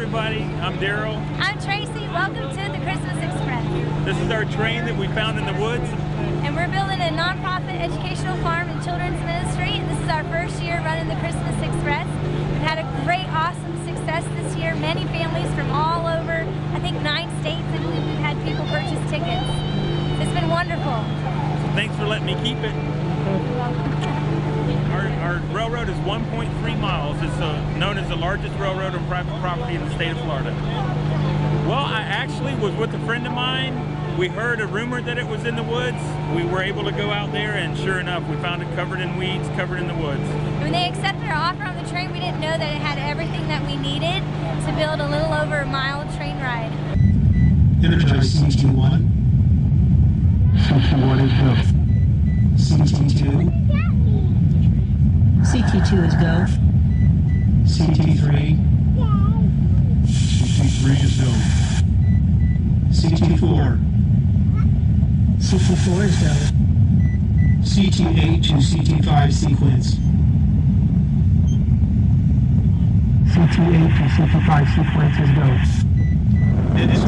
everybody, I'm Daryl. I'm Tracy. Welcome to the Christmas Express. This is our train that we found in the woods. And we're building a nonprofit educational farm and children's ministry. And this is our first year running the Christmas Express. We've had a great, awesome success this year. Many families from all over, I think 9 states, I believe we've had people purchase tickets. It's been wonderful. So thanks for letting me keep it. You're welcome. Our railroad is 1.3 miles. It's known as the largest railroad on private property in the state of Florida. Well, I actually was with a friend of mine. We heard a rumor that it was in the woods. We were able to go out there, and sure enough, we found it covered in weeds, covered in the woods. When they accepted our offer on the train, we didn't know that it had everything that we needed to build a little over a mile train ride. Energize CT1. CT1 is go. CT2. CT2 is go. CT3. CT3 is go. CT4. CT4 is go. CT8 to CT5 sequence. CT8 to CT5 sequence is go. Minutes.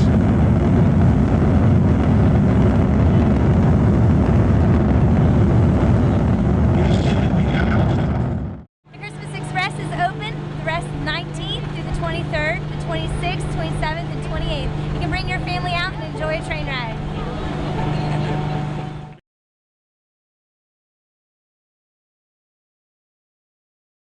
The Christmas Express is open the rest of the 19th through the 23rd, the 26th, 27th, and 28th. You can bring your family out and enjoy a train ride.